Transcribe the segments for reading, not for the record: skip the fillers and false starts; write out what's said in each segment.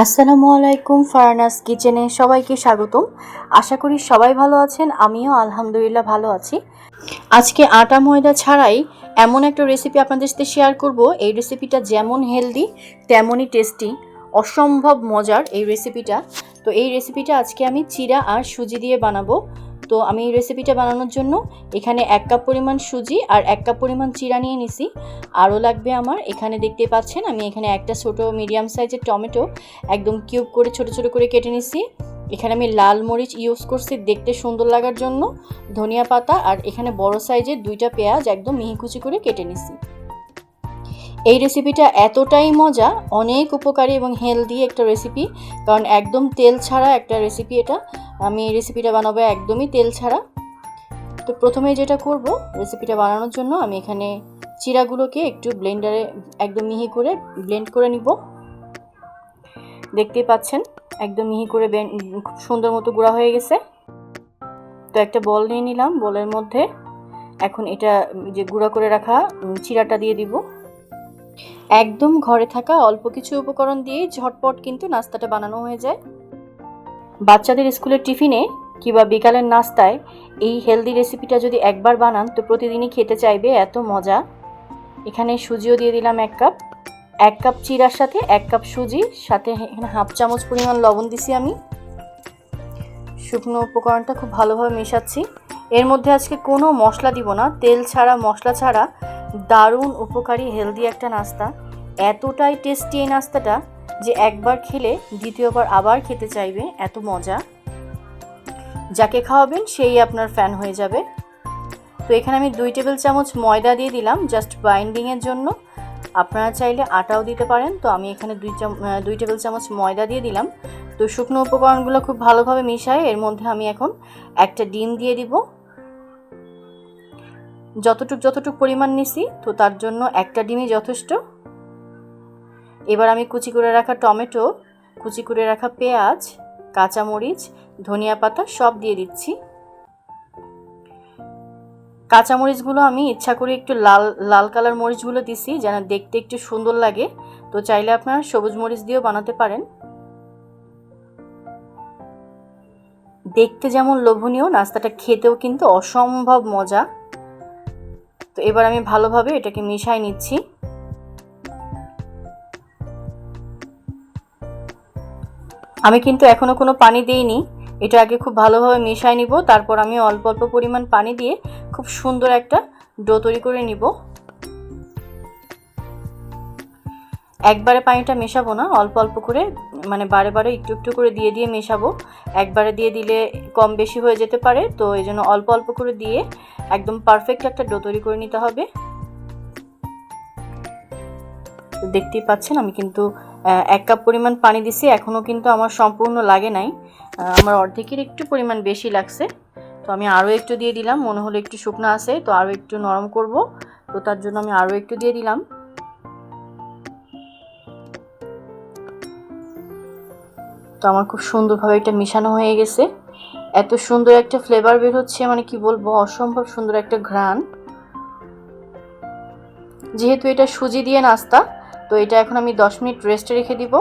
আসসালামু আলাইকুম, ফারনাস কিচেনে সবাইকে স্বাগতম। আশা করি সবাই ভালো আছেন, আমিও আলহামদুলিল্লাহ ভালো আছি। আজকে আটা ময়দা ছাড়াই এমন একটা রেসিপি আপনাদের সাথে শেয়ার করব। এই রেসিপিটা যেমন হেলদি তেমনই টেস্টি, অসম্ভব মজার এই রেসিপিটা। তো এই রেসিপিটা আজকে আমি চিড়া আর সুজি দিয়ে বানাবো। তো আমি এই রেসিপিটা বানানোর জন্য এখানে 1 কাপ পরিমাণ সুজি আর 1 কাপ পরিমাণ চিড়া নিয়ে নিছি। আরও লাগবে আমার, এখানে দেখতে পাচ্ছেন আমি এখানে একটা ছোট মিডিয়াম সাইজের টমেটো একদম কিউব করে ছোট ছোট করে কেটে নিছি। এখানে আমি লাল মরিচ ইউজ করছি দেখতে সুন্দর লাগার জন্য, ধনিয়া পাতা, আর এখানে বড় সাইজের 2টা পেঁয়াজ একদম মিহি করে কেটে নিছি। এই রেসিপিটা এতটাই মজা, অনেক উপকারী এবং হেলদি একটা রেসিপি, কারণ একদম তেল ছাড়া একটা রেসিপি এটা। আমি এই রেসিপিটা বানাবো একদমই তেল ছাড়া। তো প্রথমে যেটা করব, রেসিপিটা বানানোর জন্য আমি এখানে চিড়াগুলোকে একটু ব্লেন্ডারে একদম মিহি করে ব্লেন্ড করে নিব। দেখতেই পাচ্ছেন একদম মিহি করে খুব সুন্দর মতো গুঁড়া হয়ে গেছে। তো একটা বল নিয়ে নিলাম, বলের মধ্যে এখন এটা যে গুঁড়া করে রাখা চিড়াটা দিয়ে দিব। একদম ঘরে থাকা অল্প কিছু উপকরণ দিয়েই ঝটপট কিন্তু নাস্তাটা বানানো হয়ে যায়। বাচ্চাদের স্কুলের টিফিনে কিংবা বিকালের নাস্তায় এই হেলদি রেসিপিটা যদি একবার বানান তো প্রতিদিনই খেতে চাইবে, এত মজা। এখানে সুজিও দিয়ে দিলাম 1 কাপ। 1 কাপ চিড়ার সাথে 1 কাপ সুজি, সাথে এখানে হাফ চামচ পরিমাণ লবণ দিছি আমি। শুকনো উপকরণটা খুব ভালোভাবে মেশাচ্ছি। এর মধ্যে আজকে কোনো মশলা দিব না, তেল ছাড়া মশলা ছাড়া দারুণ উপকারী হেলদি একটা নাস্তা। এতটাই টেস্টি এই নাস্তাটা যে একবার খেলে দ্বিতীয়বার আবার খেতে চাইবে, এত মজা। যাকে খাওয়াবেন সেই আপনার ফ্যান হয়ে যাবে। তো এখানে আমি 2 টেবিল চামচ ময়দা দিয়ে দিলাম জাস্ট বাইন্ডিংয়ের জন্য। আপনারা চাইলে আটাও দিতে পারেন। তো আমি এখানে 2 টেবিল চামচ ময়দা দিয়ে দিলাম। তো শুকনো উপকরণগুলো খুব ভালোভাবে মিশাই এর মধ্যে আমি এখন একটা ডিম দিয়ে দিব। যতটুক পরিমাণ নিছি তো তার জন্য একটা ডিমই যথেষ্ট। এবার আমি কুচি করে রাখা টমেটো, কুচি করে রাখা পেঁয়াজ, কাঁচামরিচ, ধনিয়া পাতা সব দিয়ে দিচ্ছি। কাঁচামরিচগুলো আমি ইচ্ছা করে একটু লাল লাল কালার মরিচগুলো দিছি যেন দেখতে একটু সুন্দর লাগে। তো চাইলে আপনারা সবুজ মরিচ দিয়েও বানাতে পারেন। দেখতে যেমন লোভনীয়, নাস্তাটা খেতেও কিন্তু অসম্ভব মজা। তো এবার আমি ভালোভাবে এটাকে মিশাই নিচ্ছি। আমি কিন্তু এখনো কোনো পানি দেইনি, এটা আগে খুব ভালোভাবে মিশাই নিব। তারপর আমি অল্প অল্প পরিমাণ পানি দিয়ে খুব সুন্দর একটা ডো তৈরি করে নিব। একবারে পানিটা মেশাবো না, অল্প অল্প করে, মানে বারে বারে একটু একটু করে দিয়ে মেশাবো। একবারে দিয়ে দিলে কম বেশি হয়ে যেতে পারে, তো এই জন্য অল্প অল্প করে দিয়ে একদম পারফেক্ট একটা ডো তৈরি করে নিতে হবে। তো দেখতেই পাচ্ছেন আমি কিন্তু 1 কাপ পরিমাণ পানি দিছি, এখনও কিন্তু আমার সম্পূর্ণ লাগে নাই, আমার অর্ধেকের একটু পরিমাণ বেশি লাগছে। তো আমি আরও একটু দিয়ে দিলাম, মনে হলো একটু শুকনো আছে তো আরও একটু নরম করব, তো তার জন্য আমি আরও একটু দিয়ে দিলাম। তো আমার খুব সুন্দরভাবে এটা মিশানো হয়ে গেছে। এত সুন্দর একটা ফ্লেভার বের হচ্ছে, মানে কি বলবো, অসম্ভব সুন্দর একটা ঘ্রাণ। যেহেতু এটা সুজি দিয়ে নাস্তা, তো এটা এখন আমি 10 মিনিট রেস্টে রেখে দিব।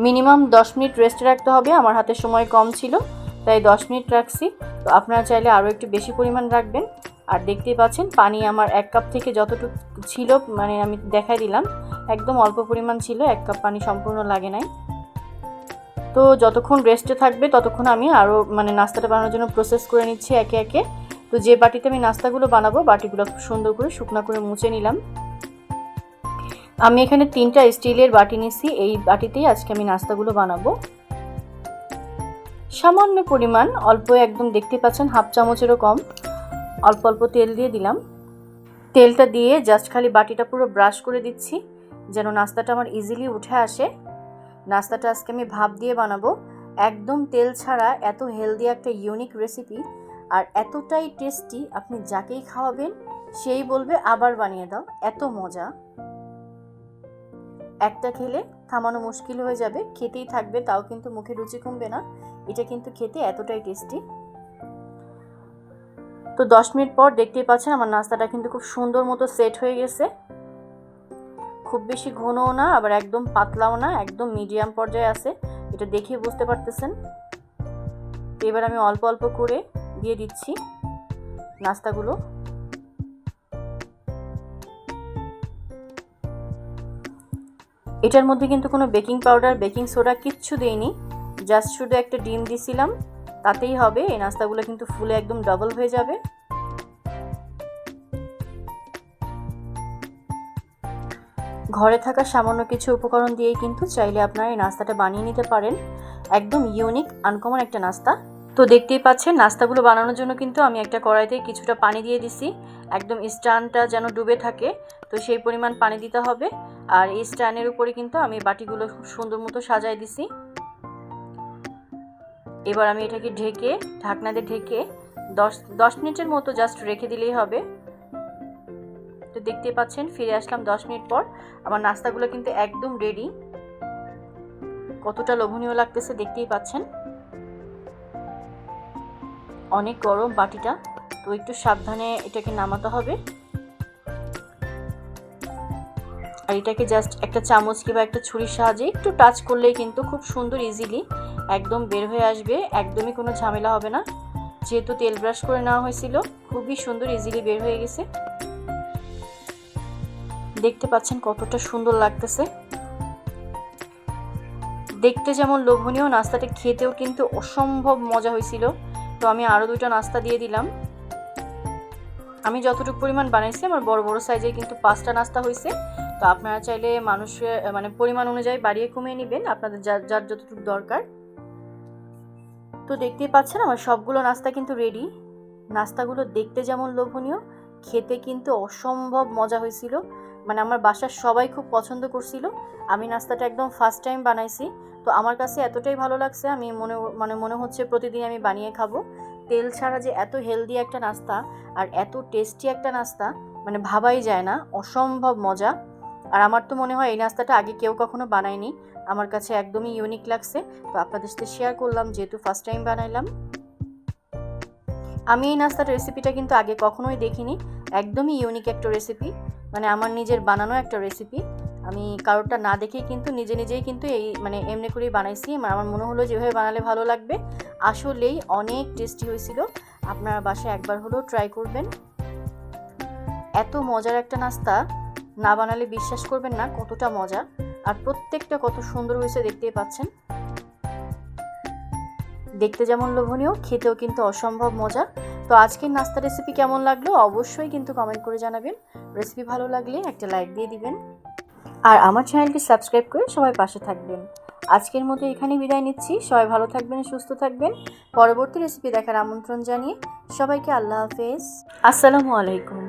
মিনিমাম 10 মিনিট রেস্টে রাখতে হবে, আমার হাতে সময় কম ছিল তাই 10 মিনিট রাখছি। তো আপনারা চাইলে আরও একটু বেশি পরিমাণ রাখবেন। আর দেখতেই পাচ্ছেন পানি আমার 1 কাপ থেকে যতটুকু ছিল, মানে আমি দেখাই দিলাম, একদম অল্প পরিমাণ ছিল, 1 কাপ পানি সম্পূর্ণ লাগে নাই। তো যতক্ষণ রেস্টে থাকবে ততক্ষণ আমি আরও মানে নাস্তাটা বানানোর জন্য প্রসেস করে নিচ্ছি একে একে। তো যে বাটিতে আমি নাস্তাগুলো বানাবো বাটিগুলো খুব সুন্দর করে শুকনো করে মুছে নিলাম। আমি এখানে 3টা স্টিলের বাটি নিছি, এই বাটিতেই আজকে আমি নাস্তাগুলো বানাবো। সামান্য পরিমাণ অল্প, একদম দেখতে পাচ্ছেন হাফ চামচেরও কম, অল্প অল্প তেল দিয়ে দিলাম। তেলটা দিয়ে জাস্ট খালি বাটিটা পুরো ব্রাশ করে দিচ্ছি যেন নাস্তাটা আমার ইজিলি উঠে আসে। নাস্তাটা আজকে আমি ভাপ দিয়ে বানাবো, একদম তেল ছাড়া। এত হেলদি একটা ইউনিক রেসিপি আর এতটাই টেস্টি, আপনি যাকেই খাওয়াবেন সেই বলবে আবার বানিয়ে দাও, এত মজা। একটা খেলে থামানো মুশকিল হয়ে যাবে, খেতেই থাকবে, তাও কিন্তু মুখে রুচি কমবে না। এটা কিন্তু খেতে এতটাই টেস্টি। তো 10 মিনিট পর দেখতেই পাচ্ছেন আমার নাস্তাটা কিন্তু খুব সুন্দর মতো সেট হয়ে গেছে। খুব বেশি ঘনও না আবার একদম পাতলাও না, একদম মিডিয়াম পর্যায়ে আছে, এটা দেখে বুঝতে পারতেছেন। এবার আমি অল্প অল্প করে দিয়ে দিচ্ছি নাস্তাগুলো। এটার মধ্যে কিন্তু কোনো বেকিং পাউডার, বেকিং সোডা কিচ্ছু দেইনি, জাস্ট শুধু একটা ডিম দিছিলাম, তাতেই হবে। এই নাস্তাগুলো কিন্তু ফুলে একদম ডাবল হয়ে যাবে। ঘরে থাকা সামান্য কিছু উপকরণ দিয়েই কিন্তু চাইলে আপনারা এই নাস্তাটা বানিয়ে নিতে পারেন। একদম ইউনিক আনকমন একটা নাস্তা। তো দেখতেই পাচ্ছেন নাস্তাগুলো বানানোর জন্য কিন্তু আমি একটা কড়াইতে কিছুটা পানি দিয়ে দিছি, একদম স্ট্যান্ডটা যেন ডুবে থাকে, তো সেই পরিমাণ পানি দিতে হবে। আর এই স্ট্যান্ডের উপরে কিন্তু আমি বাটিগুলো খুব সুন্দর মতো সাজাই দিছি। এবার আমি এটাকে ঢেকে, ঢাকনা দিয়ে ঢেকে 10 মিনিটের মতো জাস্ট রেখে দিলেই হবে। তো দেখতেই পাচ্ছেন ফিরে আসলাম 10 মিনিট পর। আমার নাস্তাগুলো কিন্তু একদম রেডি। কতটা লোভনীয় লাগতেছে দেখতেই পাচ্ছেন। অনেক গরম বাটিটা, তো একটু সাবধানে এটাকে নামাতে হবে। আর এটাকে জাস্ট একটা চামচ কিংবা একটা ছুরির সাহায্যে একটু টাচ করলেই কিন্তু খুব সুন্দর ইজিলি একদম বের হয়ে আসবে, একদমই কোনো ঝামেলা হবে না। যেহেতু তেল ব্রাশ করে নেওয়া হয়েছিল, খুবই সুন্দর ইজিলি বের হয়ে গেছে। দেখতে পাচ্ছেন কতটা সুন্দর লাগতেছে, দেখতে যেমন লোভনীয়, নাস্তাটা খেতেও কিন্তু অসম্ভব মজা হয়েছিল। তো আমি আরও 2টা নাস্তা দিয়ে দিলাম। আমি যতটুকু পরিমাণ বানাইছি আমার বড় বড় সাইজে কিন্তু 5টা নাস্তা হয়েছে। তো আপনারা চাইলে মানুষের মানে পরিমাণ অনুযায়ী বাড়িয়ে কমিয়ে নেবেন, আপনাদের যার যতটুকু দরকার। তো দেখতেই পাচ্ছেন আমার সবগুলো নাস্তা কিন্তু রেডি। নাস্তাগুলো দেখতে যেমন লোভনীয়, খেতে কিন্তু অসম্ভব মজা হয়েছিল। মানে আমার বাসার সবাই খুব পছন্দ করছিল। আমি নাস্তাটা একদম ফার্স্ট টাইম বানাইছি, তো আমার কাছে এতটাই ভালো লাগছে, আমি মনে হচ্ছে প্রতিদিন আমি বানিয়ে খাবো। তেল ছাড়া যে এত হেলদি একটা নাস্তা আর এত টেস্টি একটা নাস্তা, মানে ভাবাই যায় না, অসম্ভব মজা। আর আমার তো মনে হয় এই নাস্তাটা আগে কেউ কখনো বানায়নি, আমার কাছে একদমই ইউনিক লাগছে। তো আপনাদের সাথে শেয়ার করলাম যেহেতু ফার্স্ট টাইম বানাইলাম। আমি এই নাস্তার রেসিপিটা কিন্তু আগে কখনোই দেখিনি, একদমই ইউনিক একটা রেসিপি, মানে আমার নিজের বানানো একটা রেসিপি। আমি কারোরটা না দেখেই কিন্তু নিজেই কিন্তু এই মানে এমনি করেই বানাইছি। আমার মনে হলো যেভাবে বানালে ভালো লাগবে, আসলেই অনেক টেস্টি হয়েছিল। আপনারা বাসায় একবার হলেও ট্রাই করবেন। এত মজার একটা নাস্তা না বানালে বিশ্বাস করবেন না কতটা মজা, আর প্রত্যেকটা কত সুন্দর হয়েছে দেখতেই পাচ্ছেন। দেখতে যেমন লোভনীয়, খেতেও কিন্তু অসম্ভব মজা। তো আজকের নাস্তা রেসিপি কেমন লাগলো অবশ্যই কিন্তু কমেন্ট করে জানাবেন। রেসিপি ভালো লাগলে একটা লাইক দিয়ে দিবেন, আর আমার চ্যানেলটি সাবস্ক্রাইব করে সবাই পাশে থাকবেন। আজকের মতো এখানে বিদায় নিচ্ছি। সবাই ভালো থাকবেন, সুস্থ থাকবেন। পরবর্তী রেসিপি দেখার আমন্ত্রণ জানিয়ে সবাইকে আল্লাহ হাফেজ, আসসালামু আলাইকুম।